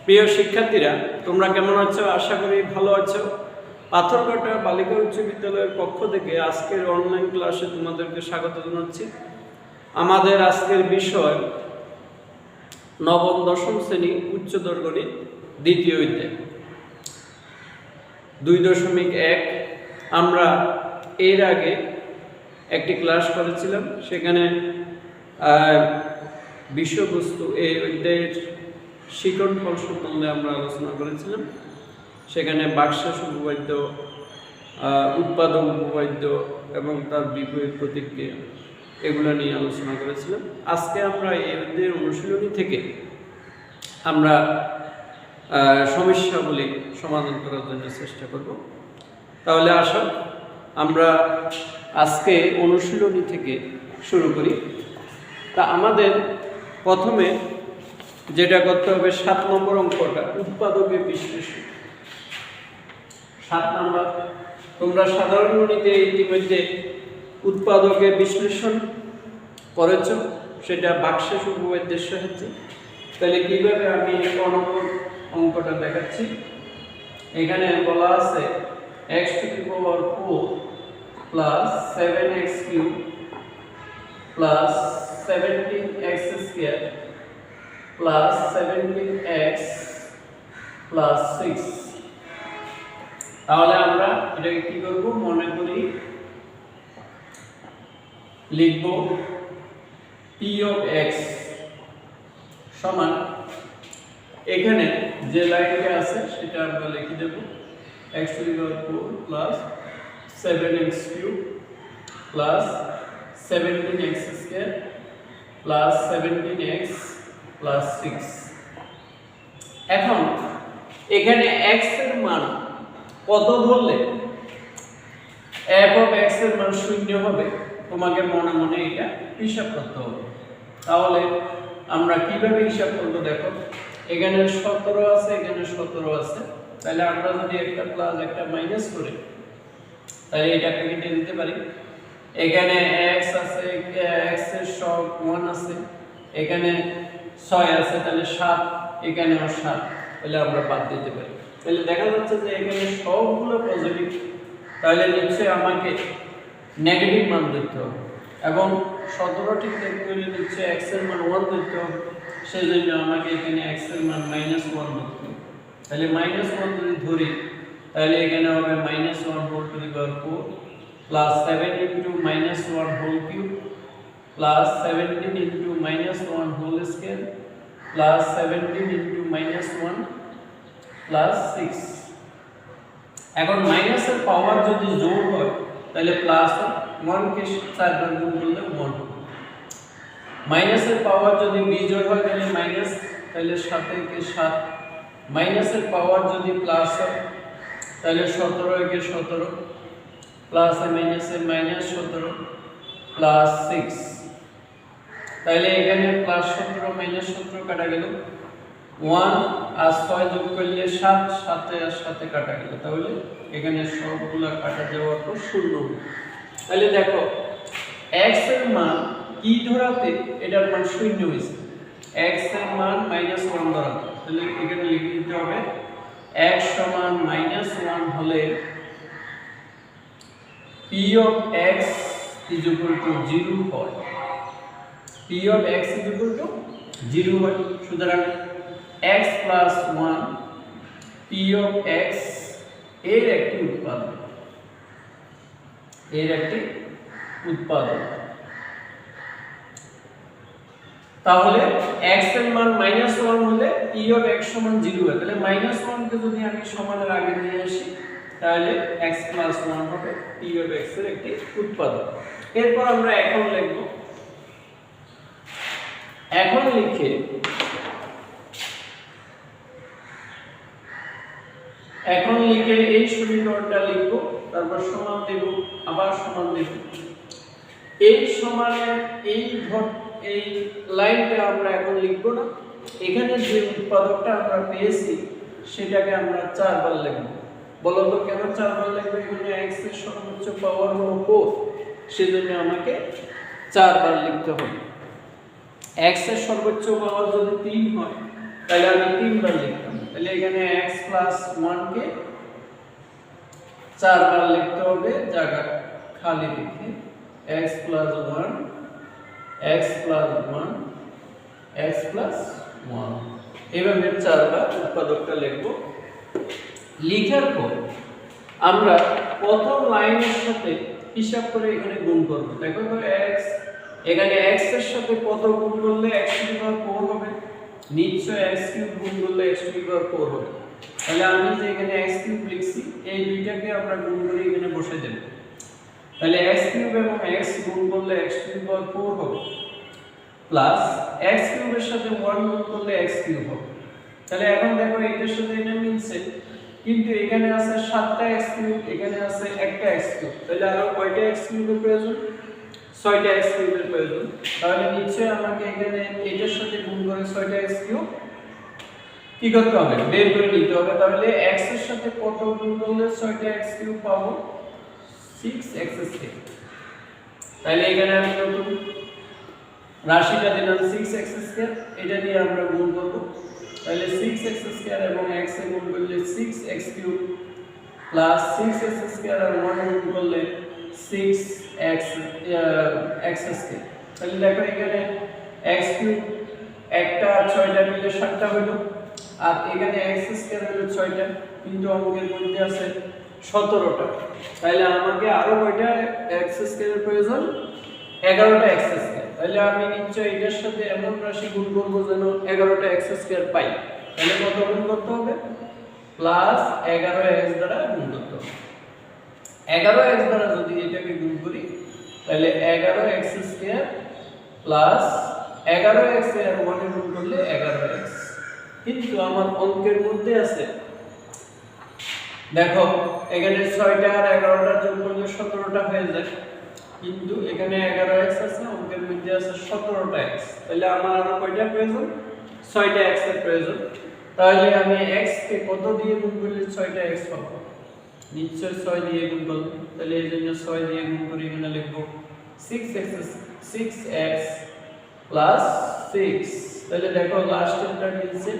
প্রিয় শিক্ষার্থীরা, তোমরা কেমন আছো? আশা করি ভালো আছো। পাথরঘাটা বালিকা উচ্চ বিদ্যালয়ের পক্ষ থেকে আজকের অনলাইন ক্লাসে তোমাদেরকে স্বাগত জানাচ্ছি। আমাদের আজকের বিষয় নবম দশম শ্রেণী উচ্চতর গণিত দ্বিতীয় অধ্যায় 2.1। আমরা এর আগে একটি ক্লাস করেছিলাম, সেখানে বিষয়বস্তু এই অধ্যায়ের শিকড় ফল সম্বন্ধে আমরা আলোচনা করেছিলাম। সেখানে বাকশেষ উপপাদ্য, উৎপাদক উপপাদ্য এবং তার বিপরীত প্রতিক্রিয়া এগুলো নিয়ে আলোচনা করেছিলাম। আজকে আমরা এই অধ্যায়ের অনুশীলনী থেকে আমরা সমস্যাগুলি সমাধান করার জন্য চেষ্টা করব। তাহলে আসো আমরা আজকে অনুশীলনী থেকে শুরু করি। তা আমাদের প্রথমে যেটা করতে হবে 7 নম্বর অঙ্কটা উৎপাদকের বিশ্লেষণ। 7 নম্বর তোমরা সাধারণ গণিতে ইতিমধ্যে উৎপাদকের বিশ্লেষণ করেছ, সেটা বাকশেষ উপপাদ্যের সাহায্যে। তাহলে কিভাবে আমি অঙ্কটা দেখাচ্ছি। এখানে বলা আছে x⁴ plus 7x³ plus 17x² plus 17x plus 6। তাহলে আমরা এটাকে কি করব, মনে করি লিখব p of x সমান, এখানে যে লাইনটা আছে সেটা আমরা লিখে দেব x⁴ plus 7x³ plus 17x² plus 17x plus 6। এখন এখানে x এর মান কত ধরলে f of x এর মান 0 হবে, তোমাকে মনে মনে এটা হিসাব করতে হবে। তাহলে আমরা কিভাবে হিসাব করব দেখো, এখানে 17 আছে, এখানে 17 আছে। তাহলে আমরা যদি একটা প্লাস একটা মাইনাস করি তাহলে এটাকে কেটে দিতে পারি। এখানে x আছে, x এর সব 1 আছে, এখানে 6 আছে, তাহলে 7, এখানেও 7, তাহলে আমরা বাদ দিতে পারি। তাহলে দেখা যাচ্ছে যে এখানে সবগুলো পজিটিভ, তাহলে নিশ্চয়ই আমাকে নেগেটিভ মান দিতে হবে এবং 17 ঠিক দেখতে হলে নিশ্চয়ই x এর মান 1 দিতে হবে। সেই জন্য আমাকে এখানে x এর মান -1 দিতে হবে। তাহলে -1 যদি ধরি তাহলে এখানে হবে -1⁴ প্লাস 7 * -1³ প্লাস 17 * -1² প্লাস 17 * -1 প্লাস 6। এখন মাইনাসের পাওয়ার যদি যোগ হয় তাহলে প্লাস 1 কে 4 বার গুণ করলে 1 হবে। মাইনাসের পাওয়ার যদি বিজোড় হয় তাহলে মাইনাস, তাহলে 7 কে 7। মাইনাসের পাওয়ার যদি প্লাস হয় তাহলে 17 কে 17 প্লাস মাইনাসে -17 প্লাস 6। তাহলে এখানে প্লাস 17 -17 কাটা গেল, 1 আর 6 যোগ করলে 7, 7 আর 7 কাটা গেল। তাহলে এখানে সবগুলা কাটা যাওয়ার পর 0 হবে। তাহলে দেখো x এর মান কি ধরাতে এটার মান 0 হয়েছে, x এর মান -1 ধরাতে। তাহলে এখানে লিখে দিতে হবে x সমান -1 হলে p of x = 0 হয়। p of x = 0 হয়। সুতরাং x + 1 p of x এর একটি উৎপাদক, তাহলে x এর মান -1 হলে p of x সমান 0 হয়। তাহলে -1 কে যদি আমি সমানের আগে নিয়ে আসি তাহলে x + 1 হবে p of x এর একটি উৎপাদক। এরপর আমরা এখন লিখব, এখন লিখে এই সমীকরণটা লিখব, তারপর সমান দেব, আবার সমান দেব। এই সমানের এই লাইনটা আমরা এখন লিখব না, এখানে যে উৎপাদকটা আমরা পেয়েছি সেটাকে আমরা 4 বার লিখব। বলো তো কেন 4 বার লিখব? এখানে x এর সর্বোচ্চ পাওয়ার হলো 4, সেজন্য আমাকে 4 বার লিখতে হবে। x এর সর্বোচ্চ পাওয়ার যদি 3 হয় তাহলে আমি 3 বার লিখতাম। তাহলে এখানে x প্লাস 1 কে 4 বার লিখতে হবে, জায়গা খালি রেখে x plus 1 x plus 1 x plus 1 এভাবে 4 বার উৎপাদকটা লিখব। লিখার পর আমরা প্রথম লাইনের সাথে হিসাব করে এখানে গুণ করব। দেখো তো x, এখানে x এর সাথে কত গুণ করলে x টু দি পাওয়ার 4 হবে? নিশ্চয় x কিউব গুণ করলে x টু দি পাওয়ার 4 হবে। তাহলে আমি যে এখানে x কিউব লিখছি এই দুইটাকে আমরা গুণ করে এখানে বসে দেব। তাহলে x কিউব এবং x গুণ করলে x টু দি পাওয়ার 4 হবে, প্লাস x কিউবের সাথে 1 গুণ করলে x কিউব হবে। তাহলে এখন দেখো এটার সাথে এটা মিলছে, কিন্তু এখানে আছে 7টা x কিউব, এখানে আছে একটা x কিউব। তাহলে আরো কয়টা x কিউবের প্রয়োজন? 6টা x কিউবের প্রয়োজন। তাহলে নিশ্চয়ই আমাকে এখানে এটার সাথে গুণ করে 6টা x কিউব কি করতে হবে? বের করে নিতে হবে। তাহলে x এর সাথে কত গুণ করলে 6টা x কিউব পাবো? 6x square. তাহলে এখানে আমি নতুন রাশিটা দিলাম 6x স্কয়ার, এটা দিয়ে আমরা গুণ করব। তাহলে 6x স্কয়ার এবং x এ গুণ করলে 6x cube plus 6x square আর 1 গুণ করলে 6x x স্কয়ার। তাহলে দেখো এখানে x কিউব একটা 6টা মিলে 7টা হলো, আর এখানে x স্কয়ার হলো 6টা, কিন্তু অঙ্কের মধ্যে আছে 17টা। তাহলে আমাকে আরো কয়টা x স্কয়ারের প্রয়োজন? 11টা x স্কয়ার। তাহলে আমি নিশ্চয়ই এটার সাথে এমন রাশি গুণ করব যেন 11টা x স্কয়ার পাই। তাহলে কত গুণ করতে হবে? প্লাস 11x দ্বারা গুণ করতে হবে। 11x দ্বারা যদি এটাকে গুণ করি তাহলে 11x স্কয়ার প্লাস 11x এর 1 এ গুণ করলে 11x। কিন্তু আমার অঙ্কের মধ্যে আছে, দেখো এখানে 6টা আর 11টা যোগ করলে 17টা হয়ে যায়, কিন্তু এখানে 11x আছে, অঙ্কের মধ্যে আছে 17টা x। তাহলে আমার আরো কয়টা প্রয়োজন? 6টা x এর প্রয়োজন। তাহলে আমি x কে কত দিয়ে গুণ করলে 6টা x পাবো? নিশ্চয় 6 দিয়ে গুণ করব। তাহলে এইজন্য 6 দিয়ে গুণ করে এখানে লিখব 6x 6x প্লাস 6। তাহলে দেখো লাস্টেরটা মিলছে,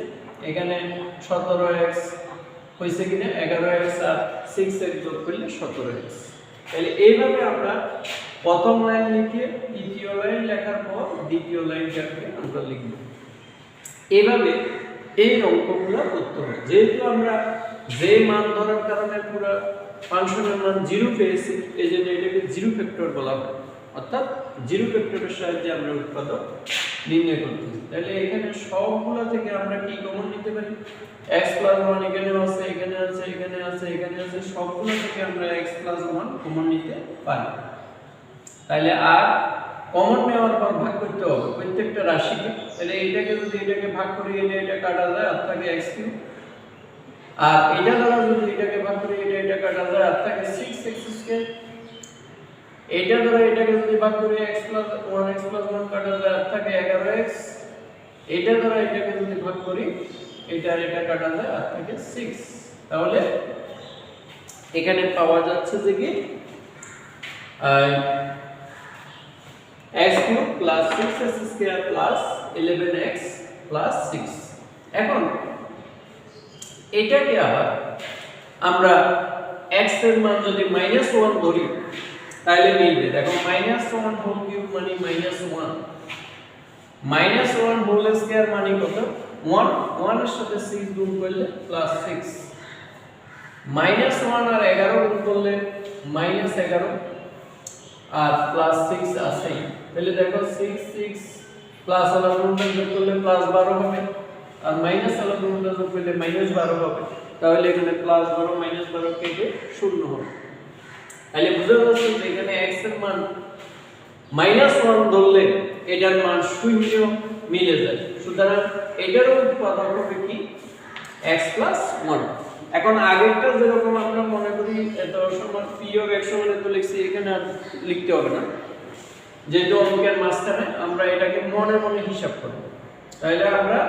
এখানে 17x হইছে কিনা? 11x আর 6x যোগ করলে 17x। তাহলে এইভাবে আমরা প্রথম লাইন লিখে দ্বিতীয় লাইন লেখার পর দ্বিতীয় লাইনটাকে আমরা লিখব। এইভাবে এই অঙ্কগুলো করতে হবে। যেহেতু আমরা যে মান ধরার কারণে পুরো ফাংশনের মান 0 পেয়েছি, এজন্য এটাকে জিরো ফ্যাক্টর বলা হয়, অর্থাৎ জিরো ফ্যাক্টরের সাহায্যে আমরা উৎপাদক নির্ণয় করতেছি। তাহলে এখানে সবগুলো থেকে আমরা কি কমন নিতে পারি? x + 1 এখানে আছে, এখানে আছে, এখানে আছে, এখানে আছে, সবগুলো থেকে আমরা x + 1 কমন নিতে পারি। তাহলে আর কমন নেওয়ার পর ভাগ করতে হবে প্রত্যেকটা রাশিকে। তাহলে এইটাকে যদি এটাকে ভাগ করি, এটা কাটা যায়, আর থাকে x কিউব। আর এটা দ্বারা যদি এটাকে ভাগ করি, এটা কাটা যায়, আর থাকে 6x স্কয়ার। এটা দ্বারা এটাকে যদি ভাগ করি, x + 1 কাটা যায়, আর থাকে 11x। এটা দ্বারা এটাকে যদি ভাগ করি, এটা কাটা যায়, আর থাকে 6। তাহলে এখানে পাওয়া যাচ্ছে যে কি x³ + 6x² + 11x + 6। এখন এটাকে আবার আমরা x এর মান যদি -1 ধরি তাহলে মিলবে। দেখো -1 হোল কিউব মানে -1, -1 হোল স্কয়ার মানে কত? 1, 1 এর সাথে 6 গুণ করলে +6, -1 আর 11 গুণ করলে -11 আর +6 আছেই। তাহলে দেখো 6 6 প্লাস আলা গুণটা যোগ করলে +12 হবে, আর মাইনাস আলা গুণটা যোগ করলে -12 হবে। তাহলে এখানে +12 -12 কেটে 0 হবে। তাহলে বুঝা যাচ্ছে যে এখানে x এর মান -1 ধরলে এটার মান 0 মিলে যায়। সুতরাং এটারও উৎপাদক হবে কি? x + 1। এখন আগেরটা যেরকম আমরা মনে করি এত সমান p of x সমান এত লিখছি, এখানে আর লিখতে হবে না, যেহেতু অঙ্কের মাঝখানে আমরা এটাকে মনে মনে হিসাব করব। তাহলে আমরা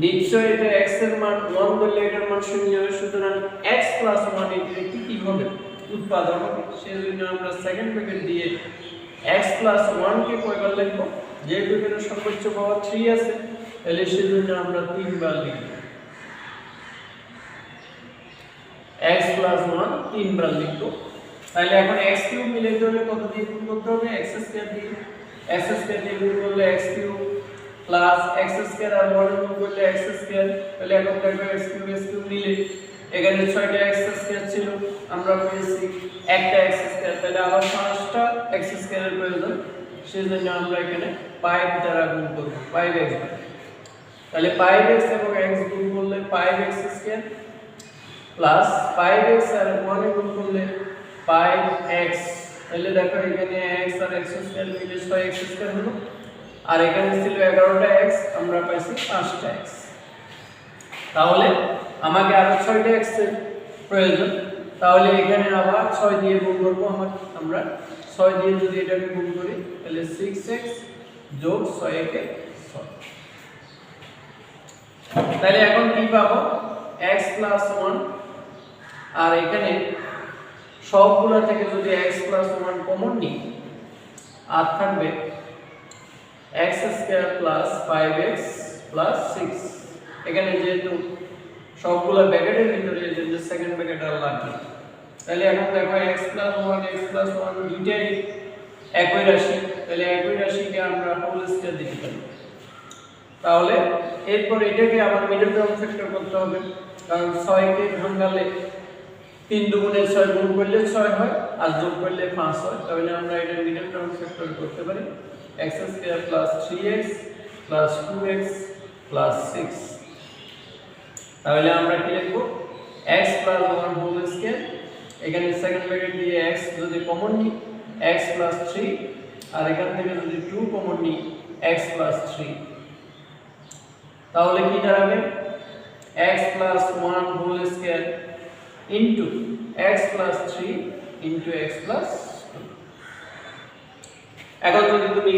নিশ্চয় এটা x এর মান 1 ধরলে এটার মান 0 হবে। সুতরাং x + 1 এর কি হবে? উৎপাদক হবে। সেজন্য আমরা সেকেন্ড ব্র্যাকেট দিয়ে x + 1 কে কয়বার লিখব? যেহেতু এখানে সর্বোচ্চ পাওয়ার 3 আছে, তাহলে সেজন্য আমরা 3 বার লিখব x + 1 3 বার লিখব। তাহলে এখন x³ মিলাইতে হলে কত দিয়ে গুণ করতে হবে? x² দিয়ে। x² দিয়ে গুণ করলে x³ প্লাস x² আর 1 গুণ করলে x²। তাহলে এখন দেখো x³ মিলে এখানে 6টা x² ছিল, আমরা পেয়েছি একটা x²। তাহলে আবার 5টা x² এর প্রয়োজন, সেজন্য আমরা এখানে 5 দ্বারা গুণ করব, 5x। তাহলে 5x এবং x গুণ করলে 5x² প্লাস 5x আর 1 এ গুণ করলে 5x। তাহলে দেখো এখানে x আর x² মিলে 6x² হলো, আর এখানে ছিল 11টা x, আমরা পাইছি 5টা x। তাহলে আমাকে আরো 6টা x এর প্রয়োজন, তাহলে এখানে আবার 6 দিয়ে গুণ করব। আমরা 6 দিয়ে যদি এটাকে গুণ করি তাহলে 6x যোগ 6 কে 6। তাহলে এখন কি পাবো? x + 1, আর এখানে সবগুলা থেকে যদি x + 1 কমন নিই, আর থাকবে x² + 5x + 6। এখানে যেহেতু সবগুলা ব্র্যাকেটের ভিতরে, এজন্য সেকেন্ড ব্র্যাকেট আর লাগবে। তাহলে এখন দেখো x + 1 দুইটাই একই রাশি, তাহলে একই রাশিকে আমরা হোল স্কয়ার দিতে পারি। তাহলে এরপর এটাকে আবার মিডল টার্ম ফ্যাক্টর করতে হবে, কারণ 6 কে ভাঙালে 3 দুগুণে 6 গুণ করলে 6 হয়, আর যোগ করলে 5 হয়। তাহলে আমরা এটা মিডল টার্ম ফ্যাক্টর করতে পারি x² + 3x + 2x + 6। তাহলে আমরা কি লিখব? x + 1 হোল স্কয়ার, এখানে সেকেন্ড ব্র্যাকেট দিয়ে x যদি কমন নিই x + 3, আর এখান থেকে যদি 2 কমন নিই x + 3। তাহলে কি দাঁড়াবে? x + 1 whole square into x + 3 into x + 2। এখন যদি তুমি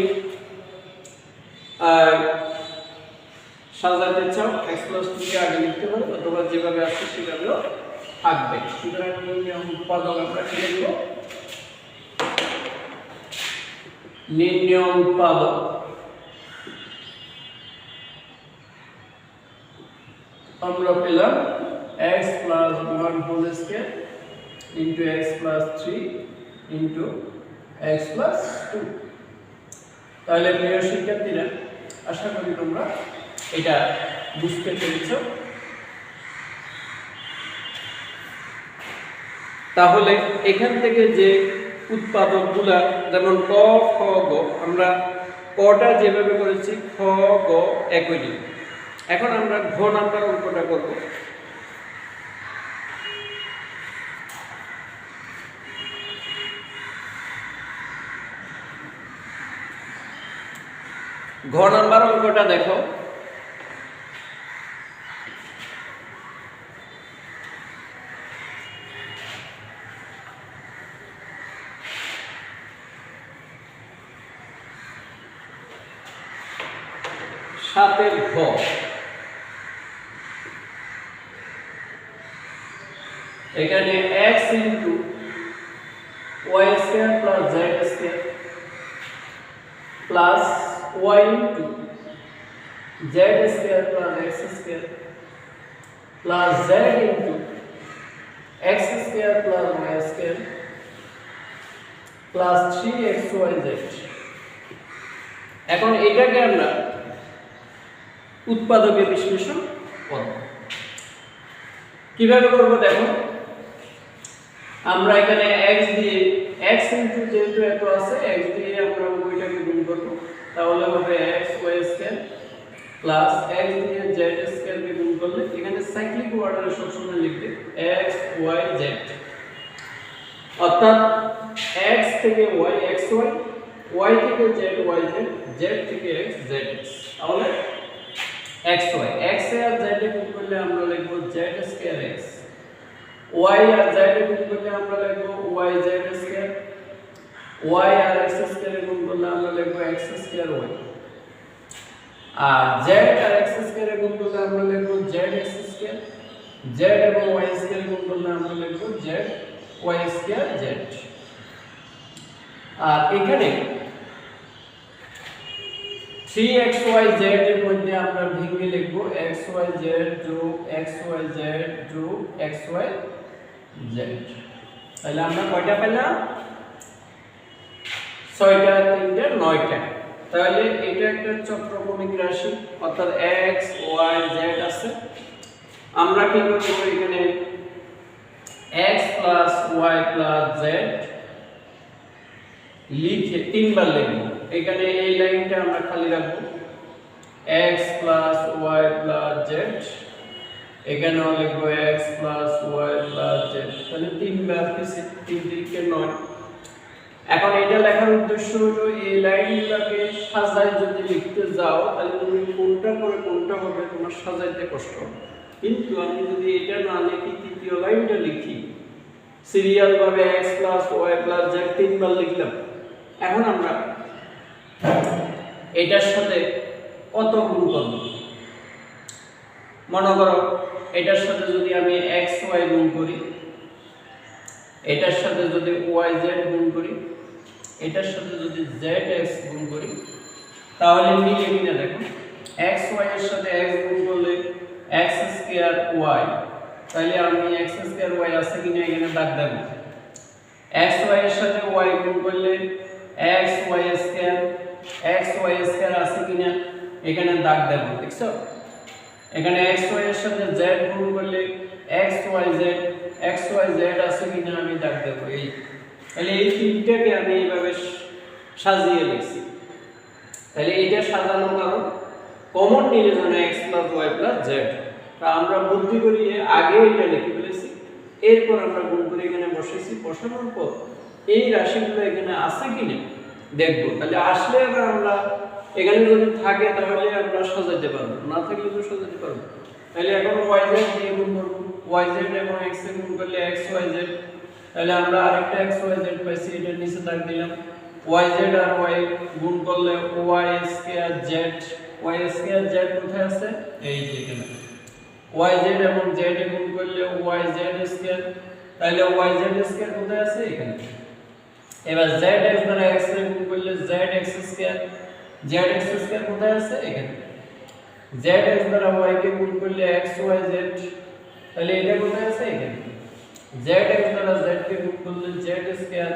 সাজাতে চাও x + 2 কে আগে লিখতে পারো, অথবা যেভাবে আছে সেভাবেও থাকবে। সুতরাং নির্ণয় উৎপাদক আমরা কি লিখব? নির্ণয় উৎপাদক আমরা পেলাম x + 1 whole square into x + 3 into x + 2। তাহলে প্রিয় শিক্ষার্থীরা, আশা করি তোমরা এটা বুঝতে পেরেছো। তাহলে এখান থেকে যে উৎপাদকগুলা, যেমন ক, খ, গ, আমরা কটা যেভাবে করেছি খ, গ একই। এখন আমরা ঘ নাম্বার অঙ্কটা করব। ঘ নাম্বার অঙ্কটা দেখো, সাতের ঘ। এখানে x * y² + z² plus y * z² + x² plus z * x² + y² plus 3xyz। এখন এটাকে আমরা উৎপাদকে বিশ্লেষণ করব। কিভাবে করব দেখো, আমরা এখানে x দিয়ে x যেহেতু এত আছে, x দিয়ে আমরা উভয়টাকে গুণ করব। তাহলে হবে xy² প্লাস x দিয়ে z² কে গুণ করলে, এখানে সাইক্লিক অর্ডারে সবসময় লিখবে x y z, অর্থাৎ x থেকে y xy, y থেকে z yz, z থেকে x zx। তাহলে xy, x আর z এ গুণ করলে আমরা লিখব z²x, y আর z এ গুণ করলে আমরা লিখব yz², y আর x² এ গুণ করলে আমরা লিখব x²y, আর z আর x² এ গুণ করলে আমরা লিখব zx², z এবং y² এ গুণ করলে আমরা লিখব zy²z। আর এখানে 3xyz এর মধ্যে আমরা ভেঙে লিখব xyz যোগ xyz যোগ xyz। তাহলে আমরা কয়টা পেলাম? 6টা 3টা 9টা। তাহলে এটা একটা চক্রক্রমিক রাশি, অর্থাৎ x y z আছে। আমরা কি করব, এখানে x plus y plus z লিখে তিনবার লিখব। এখানে এই লাইনটা আমরা খালি রাখব, x plus y plus z, এখানেও লিখব x plus y plus z। তাহলে তিনবার পিছে 3 3 9। এখন এটা লেখার উদ্দেশ্য হলো এই লাইনগুলোকে সাজায় যদি লিখতে যাও তাহলে তুমি কোনটা করে কোনটা হবে তোমার সাজাইতে কষ্ট হবে। কিন্তু আমি যদি এটা না লিখি, তৃতীয় লাইনটা লিখি সিরিয়াল ভাবে x plus y plus z তিনবার লিখলাম। এখন আমরা এটার সাথে কত গুণ করব? মনে করো এটার সাথে যদি আমি xy গুণ করি, এটার সাথে যদি yz গুণ করি, এটার সাথে যদি zx গুণ করি, তাহলে মিলে কিনা দেখো। xy এর সাথে x গুণ করলে x স্কয়ার y, তাহলে আমি x স্কয়ার y আছে কিনা এখানে দাগ দেব। xy এর সাথে y গুণ করলে xy স্কয়ার আছে কিনা এখানে দাগ দেব, দেখছো? এখানে xy এর সাথে z গুণ করলে xyz আছে কিনা আমি দাগ দেব। এই তাহলে এই তিনটাকে আমি এইভাবে সাজিয়ে লিখছি। তাহলে এটা সাজানোর কারণ কমন নিলে যেন x plus y plus z। তা আমরা বুদ্ধি করি আগে এটা লিখে ফেলেছি, এরপর আমরা গুণ করে এখানে বসেছি। বসানোর পর এই রাশিগুলো এখানে আছে কিনা দেখব। তাহলে আসলে আবার আমরা এখানে যদি থাকে তাহলে আমরা সাজাতে পারবো, না থাকলে তো সাজাতে পারবো। তাহলে এখন yz দিয়ে গুণ করব, yz এবং x এর গুণ করলে xyz। তাহলে আমরা আরেকটা xyz পাইছি, এটার নিচে দাগ দিলাম। yz আর y গুণ করলে y square z, y square z কোথায় আছে? এই যে এখানে। yz এবং z এ গুণ করলে yz স্কয়ার, তাহলে yz স্কয়ার কোথায় আছে? এখানে। এবার zx দ্বারা x এর গুণ করলে zx স্কয়ার, zx স্কয়ার কোথায় আছে? এখানে। zx দ্বারা y কে গুণ করলে xyz, তাহলে এটা কোথায় আছে? এখানে। zx দ্বারা z কে গুণ করলে z স্কয়ার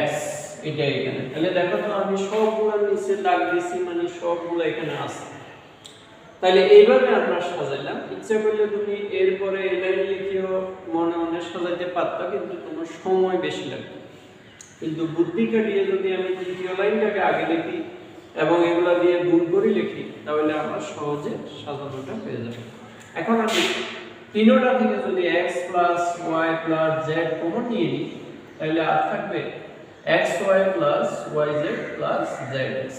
x, এটা এখানে। তাহলে দেখো তো আমি সবগুলো নিচে দাগ দিয়েছি, মানে সবগুলো এখানে আছে। তাহলে এইভাবে আমরা সাজাইলাম। ইচ্ছা করলে তুমি এরপরে এই লাইন লিখেও মনে মনে সাজাইতে পারতো, কিন্তু তোমার সময় বেশি লাগবে। কিন্তু বুদ্ধি খাটিয়ে যদি আমি তৃতীয় লাইনটাকে আগে লিখি এবং এগুলা দিয়ে গুণ করে লিখি, তাহলে আমরা সহজে সাজানোটা হয়ে যাবে। এখন আমি তিনটা থেকে যদি x plus y plus z common নিয়ে নিই, তাহলে আর থাকবে xy plus yz plus zx।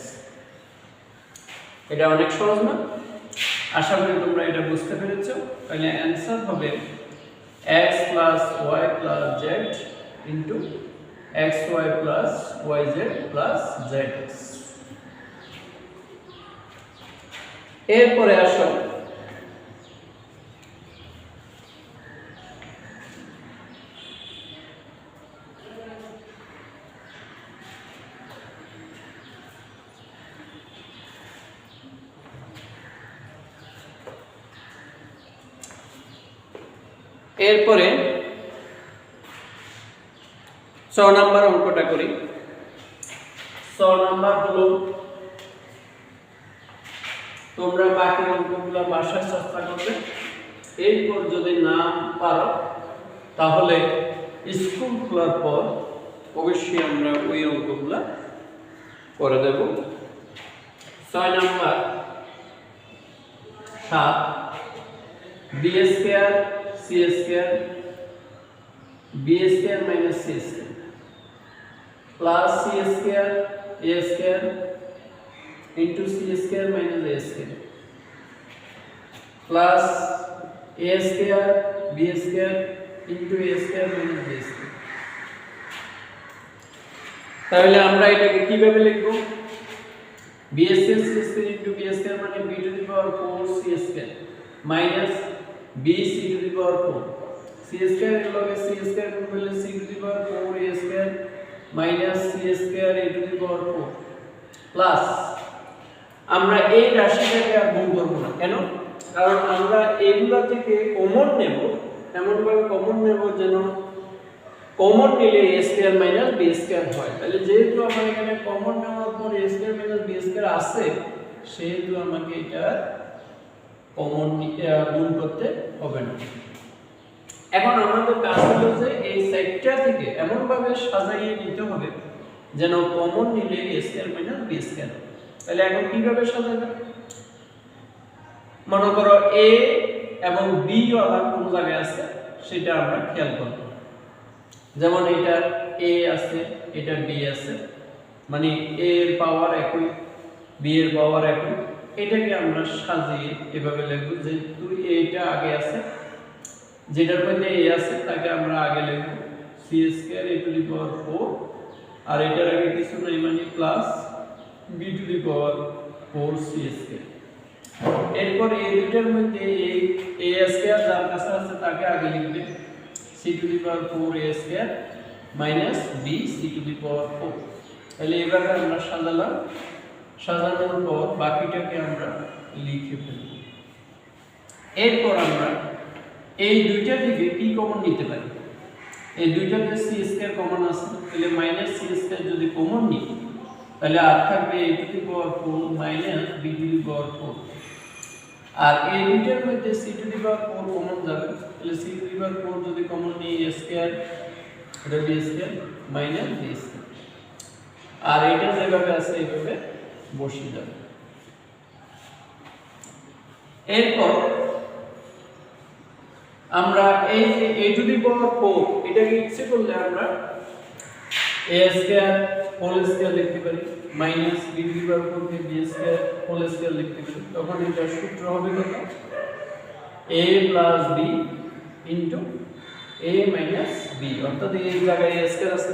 এটা অনেক সহজ না? আশা করি তোমরা এটা বুঝতে পেরেছো। তাহলে অ্যানসার হবে x plus y plus z into xy plus yz plus zx। এরপরে আসো এরপরে 6 নাম্বার অঙ্কটা করি। 6 নাম্বার হলো, তোমরা বাকি অঙ্কগুলো বাসায় চেষ্টা করবে। এরপর যদি না পারো তাহলে স্কুল খোলার পর অবশ্যই আমরা ওই অঙ্কগুলো করে দেব। 6 number 7 b square c square b square minus c square plus c square a square into c square minus a square plus a square b square into a square minus b square. তাহলে আমরা এটাকে কিভাবে লিখব? b square c square into b square মানে b to the power 4 c square minus b c to the power 4 c square এর লগে c square গুণ করলে c to the power 4 a square minus c square a to the power 4 plus আমরা এই রাশিটাকে আর গুণ করব না। কেন? কারণ আমরা এগুলা থেকে কমন নেব, এমন ভাবে কমন নেব যেন কমন নিলে a square minus b square হয়। তাহলে যেহেতু আমার এখানে কমন নেওয়ার পর a square minus b square আছে, সেহেতু আমাকে এটা কমন গুণ করতে হবে না। এখন আমাদের কাজ হলো যে এই সেটটা থেকে এমন ভাবে সাজাইয়ে নিতে হবে যেন কমন নিলে a square minus b square. তাহলে এখন কিভাবে সাজাবে? মনে করো a এবং b ওয়ালা কোন জায়গায় আছে সেটা আমরা খেয়াল করব। যেমন এটা a আছে, এটা b আছে, মানে a এর পাওয়ার একই, b এর পাওয়ার একই। এটাকে আমরা সাজিয়ে এভাবে লিখব যে তুই এইটা আগে আছে, যেটার মধ্যে a আছে তাকে আমরা আগে লিখব c square a to the power 4, আর এটার আগে কিছু নাই মানে plus b to the power 4 c square. এরপর এই দুটোর মধ্যে a স্কয়ার যার কাছে আছে তাকে আগে লিখবে c to the power 4 a square minus b c to the power 4। তাহলে এভাবে আমরা সাজালাম, সাজানোর পর বাকিটাকে আমরা লিখে ফেলব। এরপর আমরা এই দুইটা থেকে কি কমন নিতে পারি? এই দুইটাতে c স্কয়ার কমন আছে, তাহলে মাইনাস c স্কয়ার যদি কমন নিই তাহলে আর থাকবে a to the power 4 minus b to the power 4। আর এই দুইটার মধ্যে c to the power 4 common যাবে, তাহলে c টু দি পাওয়ার 4 যদি কমন নিই a স্কয়ার এটা b square minus b square, আর এটা যেভাবে আছে এইভাবে বসে যাবে। এরপর আমরা এই যে a টু দি পাওয়ার 4 এটাকে ইচ্ছে করলে আমরা a স্কয়ার হোল স্কয়ার লিখতে পারি, minus b to the power 4 কে b স্কয়ার হোল স্কয়ার লিখতে পারি। তখন এটা সূত্র হবে কত? a plus b into a minus b, অর্থাৎ এই জায়গায় a স্কয়ার আছে,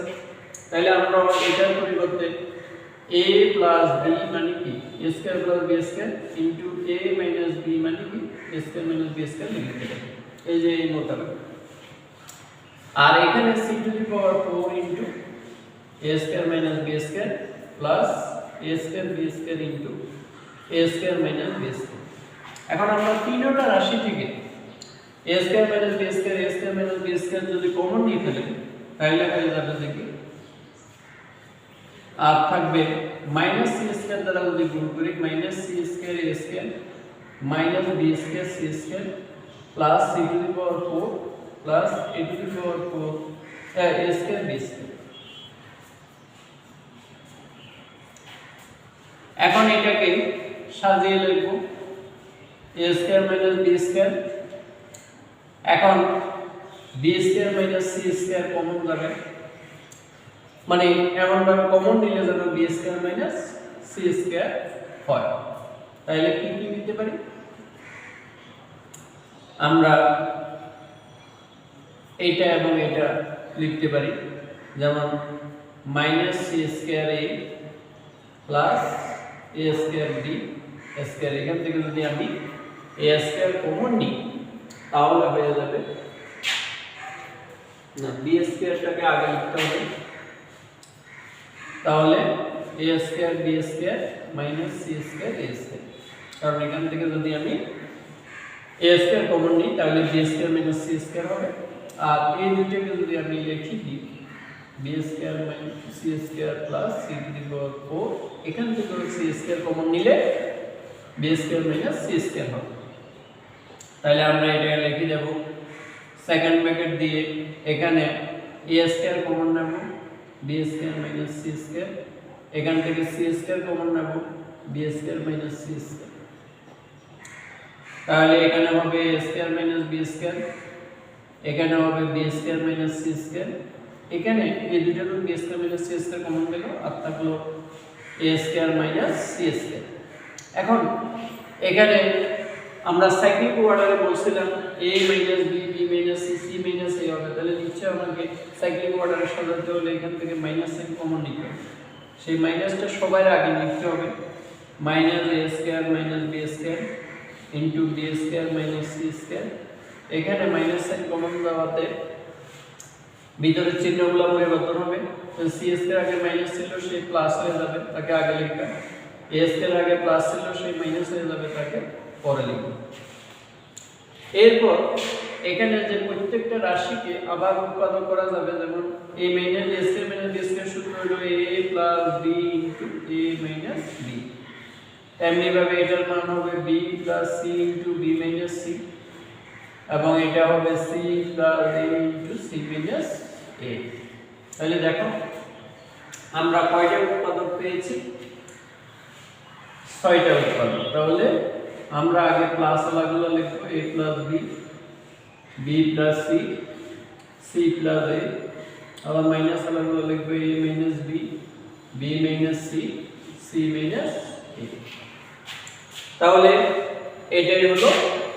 তাহলে আমরা এটার পরিবর্তে a প্লাস b মানে কি a square plus b square into a minus b মানে কি a square minus b square লিখতে পারি, এই যে এই মোতাবেক। আর এখানে c to the power 4 into a square minus b square plus a square b square into a square minus b square. এখন আমরা তিনটা রাশি থেকে a square minus b square a square minus b square যদি common নিয়ে ফেলি তাহলে হয়ে যাবে দেখি আর থাকবে মাইনাস c স্কয়ার দ্বারা যদি গুণ করি minus c square a square minus b square c square plus c to the power 4 plus a to the power 4 a square b square. এখন এটাকে সাজিয়ে লিখব a square minus b square. এখন b square minus c square common যাবে, মানে এমন ভাবে common নিলে যেন b square minus c square হয়। তাহলে কি কি নিতে পারি? আমরা এইটা এবং এটা লিখতে পারি, যেমন minus c square a plus a square b square. এখান থেকে যদি আমি a স্কয়ার কমন নিই তাহলে হয়ে যাবে না b স্কয়ারটাকে আগে লিখতে হবে, তাহলে a square b square minus c square a square. কারণ এখান থেকে যদি আমি a স্কয়ার কমন নিই তাহলে b square minus c square হবে। আর এই দুটোকে যদি আমি লিখি দিই b square minus c square plus c to the power 4, এখান থেকে c স্কয়ার কমন নিলে b square minus c square হবে। তাহলে আমরা এটা লিখে দেব সেকেন্ড ব্র্যাকেট দিয়ে, এখানে a স্কয়ার কমন নেব b square minus c square, এখান থেকে c স্কয়ার কমন নেব b square minus c square. তাহলে এখানে হবে a square minus b square, এখানে হবে b square minus c square, এখানে এই দুটোর b square minus c square common গেল আর থাকলো a square minus c square. এখন এখানে আমরা সাইক্লিক অর্ডারে বলছিলাম a minus b b minus c c minus a হবে, তাহলে নিশ্চয়ই আমাকে সাইক্লিক অর্ডারে সাজাতে হলে এখান থেকে মাইনাস সাইন কমন নিতে হবে। সেই মাইনাসটা সবার আগে লিখতে হবে, minus a square minus b square into b square minus c square. এখানে মাইনাস সাইন কমন দেওয়াতে ভিতরের চিহ্নগুলো পরিবর্তন হবে, তো c স্কয়ার আগে মাইনাস ছিল সে প্লাস হয়ে যাবে, তাকে আগে লিখবে। এ স্কয়ার আগে প্লাস ছিল সেই মাইনাস হয়ে যাবে, তাকে পরে লিখব। এরপর এখানে যে প্রত্যেকটা রাশিকে আবার উৎপাদক করা যাবে, যেমন a minus a square minus b square সূত্র হলো a plus b into a minus b। এমনি ভাবে এটার মান হবে b plus c into b minus c, এবং এটা হবে c plus a into c minus a। তাহলে দেখো আমরা কয়টা উৎপাদক পেয়েছি? 6টা উৎপাদক। তাহলে আমরা আগে প্লাস ওয়ালাগুলো লিখব, a plus b, b plus c, c plus a, আবার মাইনাস ওয়ালাগুলো লিখব a minus b, b minus c, c minus a। তাহলে এটাই হলো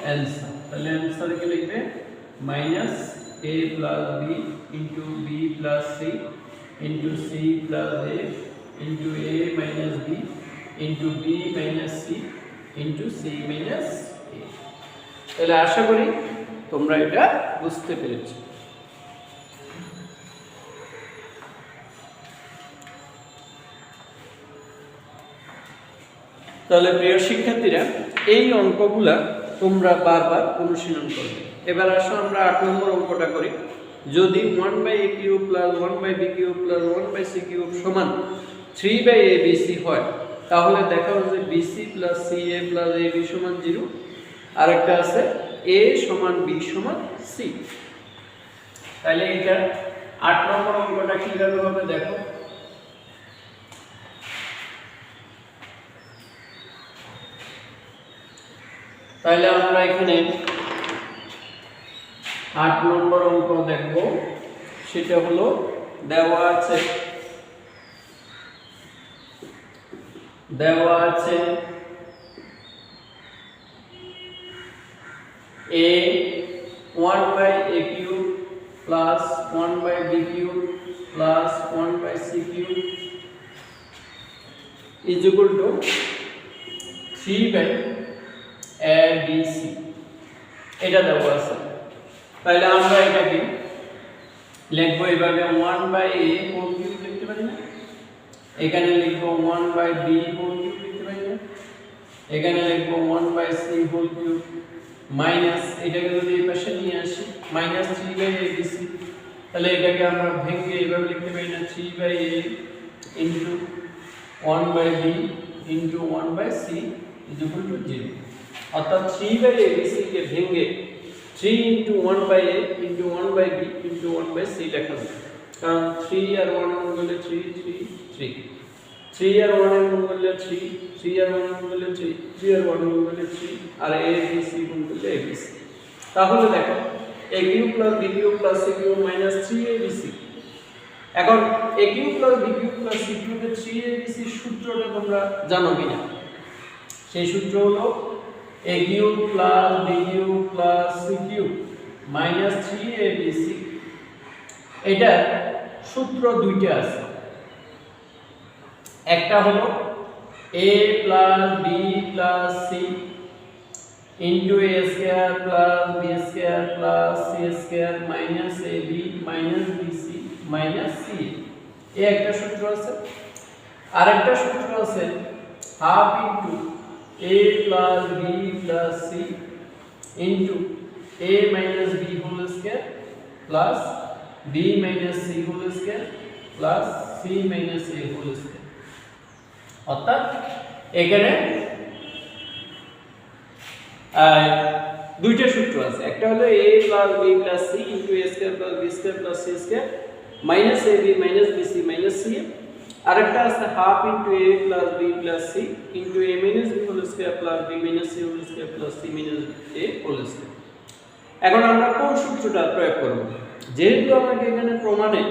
অ্যানসার। তাহলে অ্যানসার কি লিখবে? Minus a plus b into b plus c into c plus a into a minus b into b minus c into c minus a। তাহলে আশা করি তোমরা এটা বুঝতে পেরেছো। তাহলে প্রিয় শিক্ষার্থীরা, এই অঙ্কগুলা তোমরা বারবার অনুশীলন করবে। এবার আসো আমরা 8 নম্বর অঙ্কটা করি। যদি 1/a cube plus 1/b cube plus 1/c cube সমান 3/abc হয়, তাহলে দেখাও যে bc plus ca plus ab সমান 0, আর একটা আছে a সমান b সমান c। তাহলে এটা 8 নম্বর অঙ্কটা কিভাবে হবে দেখো। তাহলে আমরা এখানে 8 নম্বর অঙ্ক দেখব। সেটা হলো দেওয়া আছে a 1/a cube plus 1/b cube plus 1/c cube is equal to 3/abc। এটা দেওয়া আছে। তাহলে আমরা এটাকে লিখবো এভাবে 1/a হোল কিউব লিখতে পারি না, এখানে লিখবো 1/b হোল কিউব লিখতে পারি না, এখানে লিখবো 1/c হোল কিউব মাইনাস এটাকে যদি এই পাশে নিয়ে আসি মাইনাস 3/abc। তাহলে এটাকে আমরা ভেঙে এভাবে লিখতে পারি না 3/a into 1/b into 1/c is equal to 0। অর্থাৎ 3/abc কে ভেঙে 3 into 1/a into 1/b into 1/c লেখা যায়, কারণ 3 আর 1 এর গুণ করলে 3 3 3, 3 আর 1 এর গুণ করলে 3, 3 আর 1 এর গুণ করলে 3, 3 আর 1 এর গুণ করলে 3, আর a b c গুণ করলে abc। তাহলে দেখো a cube plus b cube plus c cube minus 3abc। এখন a cube plus b cube plus c কিউবের 3abc সূত্রটা তোমরা জানো কিনা? সেই সূত্র হলো a cube plus b cube plus c cube minus 3abc। এটা সূত্র দুইটা আছে, একটা হলো a plus b plus c into a square plus b square plus c square minus ab minus bc minus c। এই একটা সূত্র আছে। আরেকটা সূত্র আছে half into a plus b plus c into a minus b whole square plus b minus c whole square plus c minus a whole square। অর্থাৎ এখানে দুইটা সূত্র আছে, একটা হলো a plus b plus c into a square plus b square plus c square minus ab minus bc minus c, আরেকটা আছে half into a plus b plus c into a minus b whole square plus b minus c whole square plus c minus a whole square. এখন আমরা কোন সূত্রটা প্রয়োগ করব? যেহেতু আমাকে এখানে প্রমাণে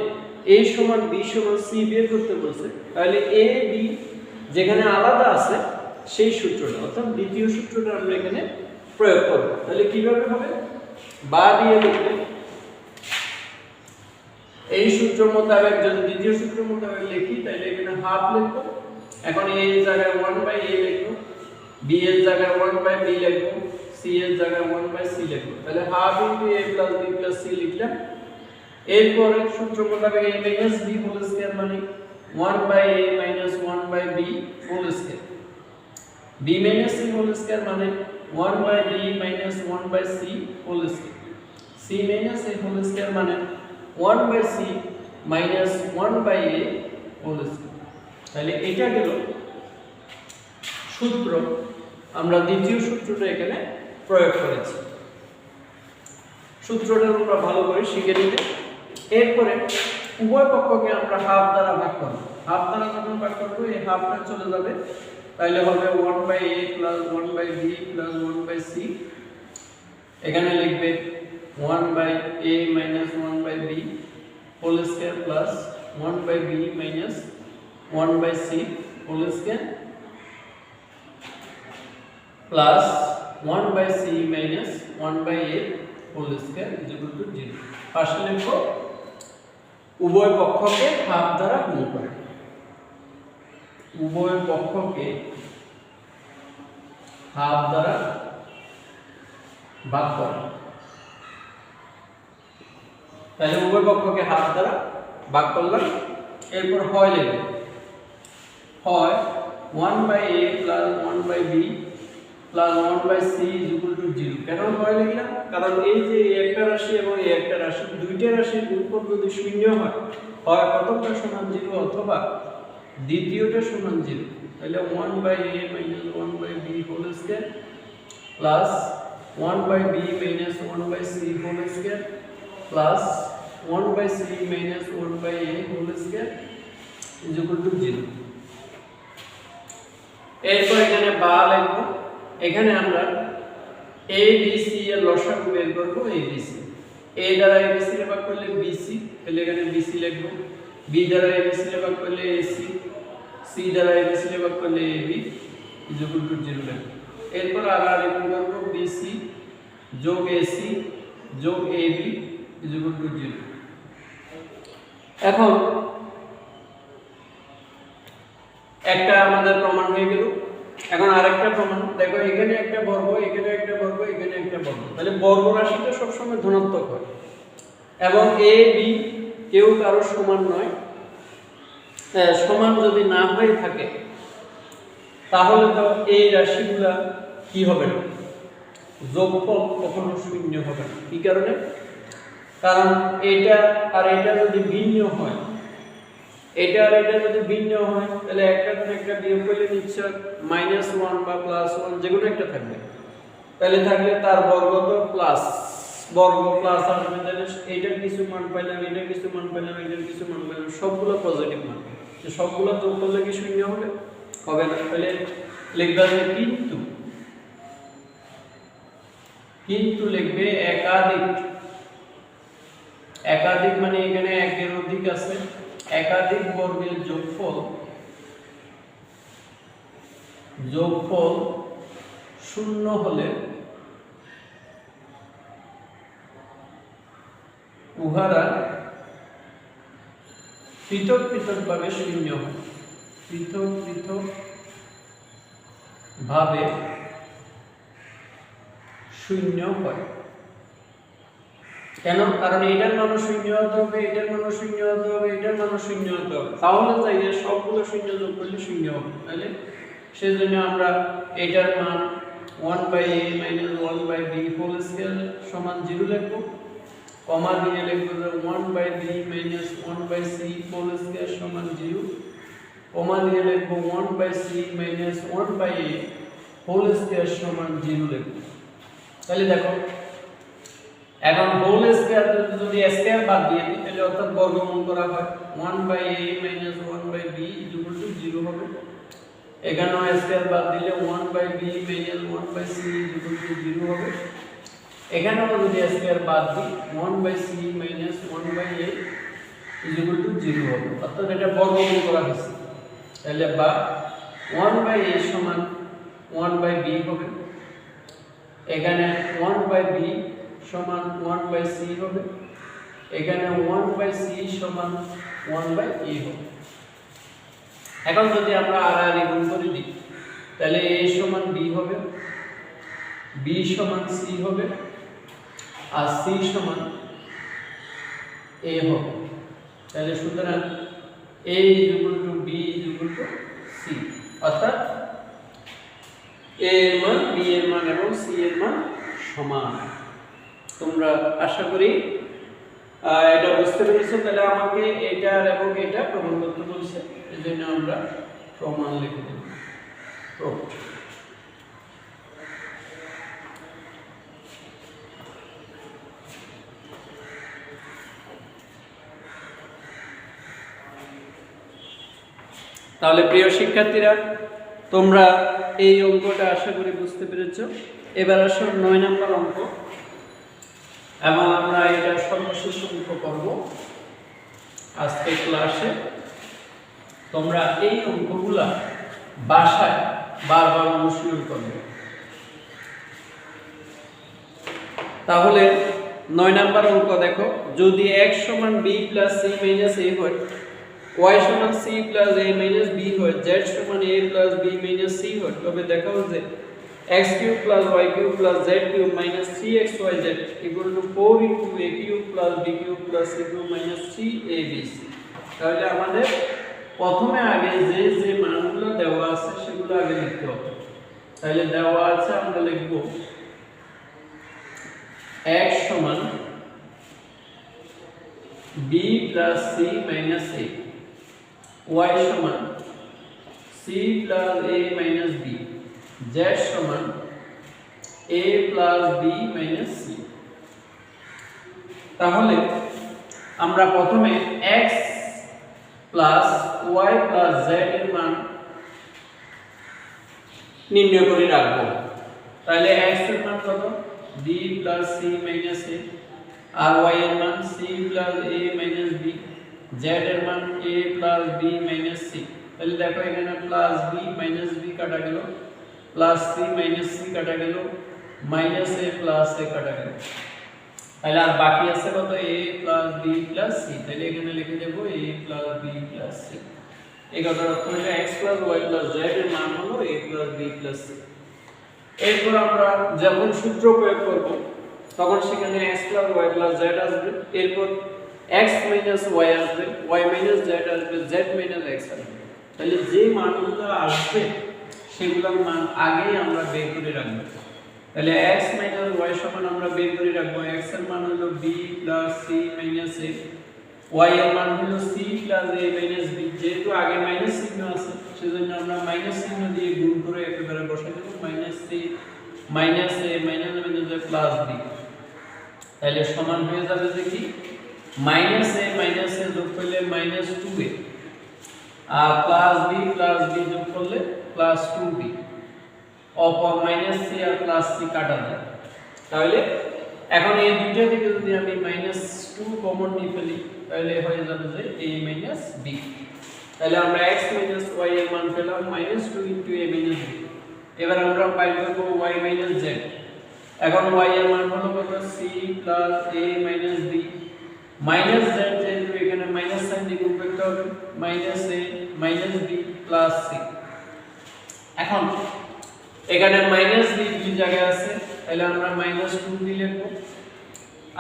a সমান b সমান c বের করতে বলছে, তাহলে a b যেখানে আলাদা আছে সেই সূত্রটা অর্থাৎ দ্বিতীয় সূত্রটা আমরা এখানে প্রয়োগ করব। তাহলে কিভাবে হবে? বা দিয়ে লিখলে এই সূত্র মোতাবেক যদি দ্বিতীয় সূত্র মোতাবেক লিখি তাহলে এখানে হাফ লিখব। এখন a এর জায়গায় 1/a লিখব, b এর জায়গায় 1/b লিখব, c এর জায়গায় 1/c লিখব। তাহলে half into a plus b plus c লিখলাম। এরপর সূত্র মোতাবেক a minus b whole square মানে 1/a minus 1/b whole square. b minus c whole square মানে 1 by b minus 1 by c whole square, c minus a whole square মানে 1 by c minus 1 by a whole square। তাহলে এটা গেল সূত্র, আমরা দ্বিতীয় সূত্রটা এখানে প্রয়োগ করেছি। সূত্রটা আমরা ভালো করে শিখে নিতে, এরপরে উভয় পক্ষকে আমরা হাফ দ্বারা ভাগ করব। হাফ দ্বারা যখন ভাগ করব এই হাফটা চলে যাবে, তাহলে হবে 1 by a plus 1 by b plus 1 by c। এখানে লিখবে 1 by a minus 1 by b whole square plus 1 by b minus 1 by c whole square plus 1 by c minus 1 by a whole square is equal to 0। পাশে লিখব উভয় পক্ষকে half দ্বারা গুণ করে, উভয় পক্ষকে হাফ দ্বারা ভাগ করে। তাহলে উভয় পক্ষকে হাফ দ্বারা ভাগ করলাম, এরপর হয় লিখব হয় 1 by a plus 1 by b plus 1 by c is equal to 0। কেন হয় লিখলাম? কারণ এই যে একটা রাশি এবং এই একটা রাশি, দুইটা রাশির গুণফল যদি শূন্য হয়, হয় প্রথমটা সমান 0 অথবা দ্বিতীয়টা সমান 0, তাহলে 1 by a minus 1 by b whole square plus 1 by b minus 1 by c whole square plus 1 by c minus 1 by a whole square is equal to 0। এরপর এখানে বা লিখব, এখানে আমরা a b c এর লসাগু বের করব। a b c, a দ্বারা a b c কে ভাগ করলে bc, তাহলে এখানে bc লিখব। b দ্বারা a b c কে ভাগ করলে ac, c দ্বারা a b c কে ভাগ করলে ab is equal to 0 লিখব। এরপর আবার লিখব bc যোগ ac যোগ ab is equal to 0। এখন একটা আমাদের প্রমাণ হয়ে গেল। এখন আরেকটা প্রমাণ দেখো, এখানে একটা বর্গ, এখানে একটা বর্গ, এখানে একটা বর্গ, তাহলে বর্গ রাশিটা সবসময় ধনাত্মক হয় এবং a b কেউ কারো সমান নয়। সমান যদি না হয়ে থাকে তাহলে তো এই রাশিগুলা কি হবে না, যোগফল কখনো শূন্য হবে না। কি কারণে? কারণ এটা আর এটা যদি ভিন্ন হয়, এটা আর এটা যদি ভিন্ন হয়, তাহলে একটা থেকে একটা বিয়োগ করলে নিশ্চয় -1 বা +1 যেকোনো একটা থাকবে। তাহলে থাকলে তার বর্গ তো প্লাস, বর্গ প্লাস আসবে, তাহলে এইটার কিছু মান পাইলাম, এটার কিছু মান পাইলাম, এটার কিছু মান পাইলাম, সবগুলো পজিটিভ মান। যে সবগুলো যোগ করলে কি শূন্য হবে? হবে না। তাহলে লিখবে কিন্তু, কিন্তু লিখবে একাধিক। একাধিক মানে এখানে একের অধিক আছে, একাধিক বর্গের যোগফল, যোগফল শূন্য হলে উহারা পৃথক পৃথক ভাবে শূন্য হয়, পৃথক পৃথক ভাবে শূন্য হয়। কেন? কারণ এটার মান শূন্য হতে হবে, এটার মান শূন্য হতে হবে, এটার মান শূন্য হতে হবে, তাহলে চাইলে সবগুলো শূন্য যোগ করলে শূন্য হবে। তাহলে সেজন্য আমরা এটার মান 1 by a minus 1 by b whole square সমান 0 লিখব, কমা দিয়ে লিখব 1 by b minus 1 by c whole square সমান 0, কমা দিয়ে লিখব 1 by c minus 1 by a whole square সমান 0 লিখব। তাহলে দেখো এখন হোল স্কয়ার যদি স্কয়ার বাদ দিয়ে দিই, তাহলে অর্থাৎ বর্গমূল করা হয় 1 by a minus 1 by b is equal to 0 হবে। এখানে স্কয়ার বাদ দিলে 1 by b minus 1 by c is equal to 0 হবে। এখানেও যদি স্কয়ার বাদ দিই 1 by c minus 1 by a is equal to 0 হবে, অর্থাৎ এটা বর্গমূল করা হয়েছে। তাহলে বা 1 by a সমান 1 by b হবে, এখানে 1 by b সমান 1 by c হবে, এখানে 1 by c সমান 1 by a হবে। এখন যদি আমরা আর গুণ করে দিই, তাহলে a সমান b হবে, b সমান c হবে, আর c সমান a হবে। তাহলে সুতরাং a is equal to b is equal to c, অর্থাৎ এ এর মান, বি এর মান এবং সি এর মান সমান। তোমরা আশা করি এটা বুঝতে পেরেছো। তাহলে আমাকে এটার এবং এটা প্রমাণ করতে বলছে, এজন্য আমরা প্রমাণ লিখে দেব। তাহলে প্রিয় শিক্ষার্থীরা, তোমরা এই অঙ্কটা আশা করি বুঝতে পেরেছো। এবার আসো 9 নম্বর অঙ্ক, এবং আমরা এটা সর্বশেষ অঙ্ক করব আজকে ক্লাসে। তোমরা এই অঙ্কগুলা বাসায় বারবার অনুশীলন করবে। তাহলে 9 নম্বর অঙ্ক দেখো, যদি x সমান b plus c minus a হয়, y সমান c plus a minus b হয়, z সমান a plus b minus c হয়, তবে দেখাও যে x cube plus y cube plus z cube minus 3xyz equal to 4 into a cube plus b cube plus c cube minus 3abc। তাহলে আমাদের প্রথমে আগে যে যে মানগুলো দেওয়া আছে সেগুলো আগে লিখতে হবে। তাহলে দেওয়া আছে, আমরা লিখব x সমান b plus c minus a, y সমান c plus a minus b, z সমান a plus b minus c। তাহলে আমরা প্রথমে x plus y plus z এর মান নির্ণয় করে রাখবো। তাহলে x এর মান কত? b plus c minus a, আর y এর মান c plus a minus b, z এর মান a plus b minus c। তাহলে দেখো এখানে প্লাস b মাইনাস b কাটা গেল, প্লাস c মাইনাস c কাটা গেল, মাইনাস a প্লাস a কাটা গেল। তাহলে আর বাকি আছে কত? a plus b plus c। তাহলে এখানে লিখে দেব a plus b plus c। এই কথার অর্থ হলো x plus y plus z এর মান হলো a plus b plus c। এরপর আমরা যখন সূত্র প্রয়োগ করব তখন সেখানে x plus y plus z আসবে, এরপর x মাইনাস y আসবে, y মাইনাস z আসবে, z মাইনাস x আসবে। তাহলে যে মানগুলো আসবে সেগুলোর মান আগেই আমরা বের করে রাখব। তাহলে x মাইনাস y সমান আমরা বের করে রাখব, x এর মান হলো b plus c minus a, y এর মান হলো c plus a minus b। যেহেতু আগে মাইনাস চিহ্ন আছে সেজন্য আমরা মাইনাস চিহ্ন দিয়ে গুণ করে একেবারে বসাই দেব, minus c minus a minus minus a plus b। তাহলে সমান হয়ে যাবে যে কি, মাইনাস a মাইনাস a যোগ করলে মাইনাস 2a, আর প্লাস b যোগ করলে প্লাস 2b। অপর মাইনাস c আর প্লাস c কাটা যায়। তাহলে এখন এই দুইটা থেকে যদি আমি -2 কমন নিয়ে ফেলি তাহলে হয়ে যাবে যে a - b। তাহলে আমরা x - y এর মান পেলাম -2 * a - b। এবার আমরা বাইর করব y - z। এখন y এর মান হলো কত? c + a - b minus z, যেহেতু এখানে মাইনাস সাইন দিয়ে গুণ করতে হবে, -a - b + c। এখন এখানে মাইনাস b দুই জায়গায় আছে, তাহলে আমরা -2b লিখব,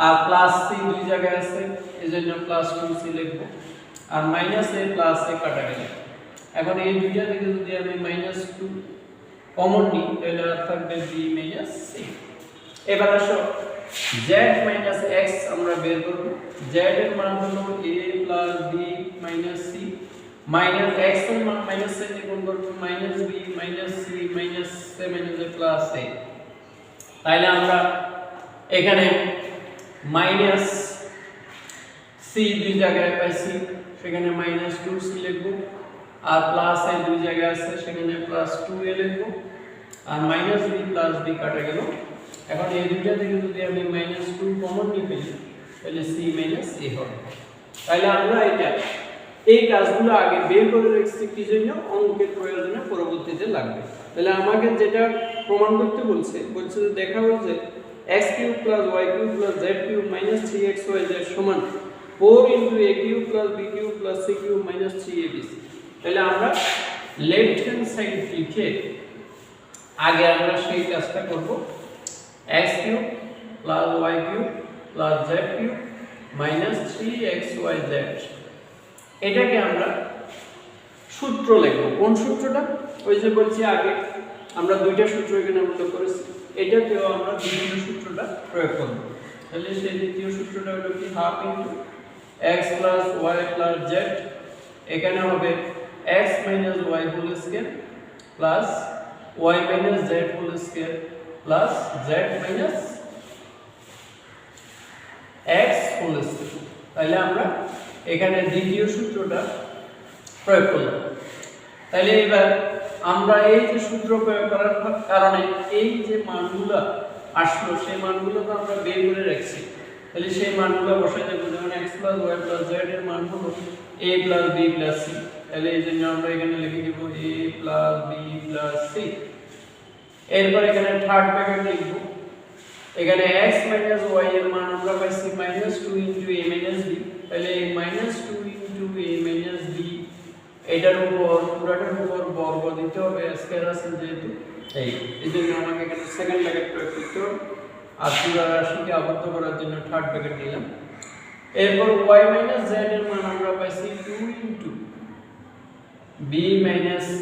আর প্লাস c দুই জায়গায় আছে এজন্য +2c লিখব, আর -a + a কাটা গেল। এখন এই দুইটা থেকে যদি আমি -2 কমন নিই তাহলে আর থাকবে b - c। এবার আসো z - x আমরা বের করব। z এর মান হলো a + b - c, minus x এর মান মাইনাস সাইন দিয়ে গুণ করব, -b - c - a + a। তাইলে আমরা এখানে মাইনাস c দুই জায়গায় পাইছি, সেখানে -2c লিখব, আর প্লাস a দুই জায়গায় আছে সেখানে +2a লিখব, আর -b + b কাটা গেল। এখন এই দুইটা থেকে যদি আমি -2 কমন নিয়ে ফেলি তাহলে c - a হবে। তাহলে আমরা এই কাজগুলো আগে বের করে রাখছি কি জন্য? অঙ্কের প্রয়োজনে পরবর্তীতে লাগবে। তাহলে আমাকে যেটা প্রমাণ করতে বলছে যে দেখাও যে x³ + y³ + z³ - 3xyz সমান 4 * a³ + b³ + c³ - 3abc। তাহলে আমরা লেফট হ্যান্ড সাইড লিখে আগে আমরা সেই কাজটা করব, x³ + y³ + z³ - 3xyz। এটাকে আমরা সূত্র লিখব। কোন সূত্রটা? ওই যে বলছি আগে আমরা দুইটা সূত্র এখানে উল্লেখ করেছি, এটাতেও আমরা দ্বিতীয় সূত্রটা প্রয়োগ করব। তাহলে সেই দ্বিতীয় সূত্রটা হলো কি half into x plus y plus z, এখানে হবে x minus y whole square plus y minus z whole square plus z minus x whole square. তাহলে আমরা এখানে দ্বিতীয় সূত্রটা প্রয়োগ করলাম। তাহলে এবার আমরা এই যে সূত্র প্রয়োগ করার কারণে এই যে মানগুলো আসলো সেই মানগুলো তো আমরা বের করে রাখছি। তাহলে সেই মানগুলো বসাই দেব, যেমন x plus y plus z এর মান হলো a plus b plus c। তাহলে এই জন্য আমরা এখানে লিখে দেব a plus b plus c। এরপর এখানে থার্ড ব্র্যাকেট লিখব, এখানে x মাইনাস y এর মান আমরা পাইছি -2 * a - b। তাহলে এই -2 * a - b এটার উপর পুরোটার উপর বর্গ দিতে হবে, স্কয়ার আছে যেহেতু এই জন্য আমাকে এখানে সেকেন্ড ব্র্যাকেট প্রয়োগ করতে হবে, আর পুরো রাশিকে আবদ্ধ করার জন্য থার্ড ব্র্যাকেট নিলাম। এরপর y মাইনাস z এর মান আমরা পাইছি 2 * b minus c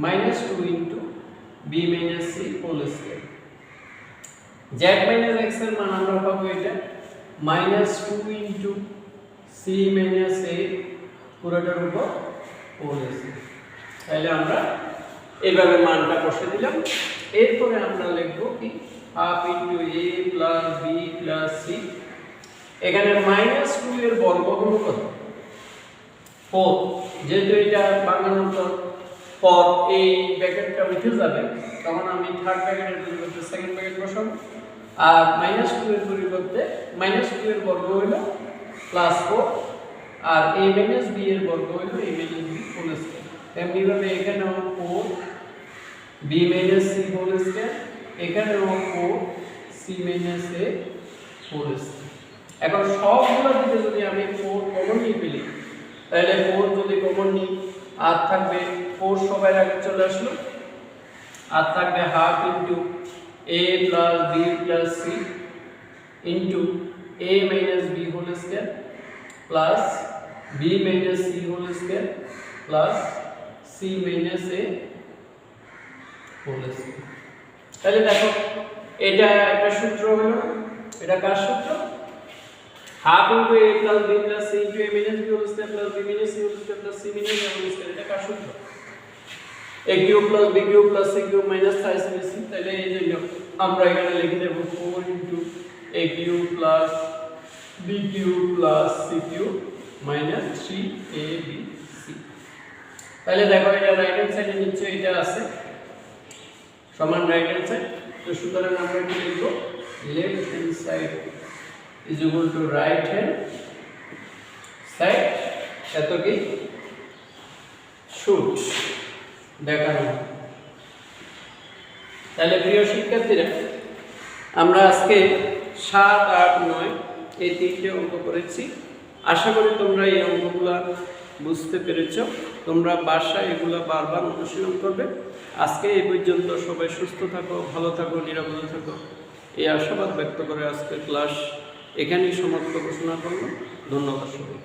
-2 * b minus c whole square. z minus x এর মান আমরা পাবো এটা -2 * c মাইনাস a পুরোটার উপর হোল স্কয়ার। তাহলে আমরা এইভাবে মানটা বসে দিলাম। এরপরে আমরা লিখব কি half into a plus b plus c। এখানে -2 এর বর্গ হলো কত? 4। যেহেতু এটা বাংলান্তর পর এই ব্র্যাকেটটা উঠে যাবে, তখন আমি থার্ড ব্র্যাকেটের পরিবর্তে সেকেন্ড ব্র্যাকেট বসাবো। আর -2 এর পরিবর্তে -2 এর বর্গ হলো +4, আর a - b এর বর্গ হলো a - b হোল স্কয়ার। তেমনিভাবে এখানেও 4 b - c হোল স্কয়ার, এখানেও 4 c - a হোল স্কয়ার। এখন সবগুলো থেকে যদি আমি 4 কমন নিয়ে ফেলি, তাহলে 4 যদি কমন নিই আর থাকবে 4 সবার আগে চলে আসলো, আর থাকবে half into a plus b plus c into a minus b whole square plus b minus c whole square plus c minus a whole square. তাহলে দেখো এটা একটা সূত্র হলো, এটা কার সূত্র? Half into a plus b plus c into a minus b whole square plus b minus c whole square plus c minus a whole square. এটা কার সূত্র? a cube plus b cube plus c cube minus 5ac। তাহলে এই জন্য আমরা এখানে লিখে দেব 4 into a cube plus b cube plus c cube minus 3abc। তাহলে দেখো এটা রাইট হ্যান্ড সাইডে নিচে এটা আছে সমান রাইট হ্যান্ড সাইড। তো সুতরাং আমরা কি লিখব? Left hand side is equal to right hand side এত কি শুড দেখানো। তাহলে প্রিয় শিক্ষার্থীরা, আমরা আজকে 7, 8, 9 এই তিনটে অঙ্ক করেছি। আশা করি তোমরা এই অঙ্কগুলো বুঝতে পেরেছ। তোমরা বাসায় এগুলো বারবার অনুশীলন করবে। আজকে এই পর্যন্ত। সবাই সুস্থ থাকো, ভালো থাকো, নিরাপদে থাকো, এই আশাবাদ ব্যক্ত করে আজকের ক্লাস এখানেই সমাপ্ত ঘোষণা করব। ধন্যবাদ সবাই।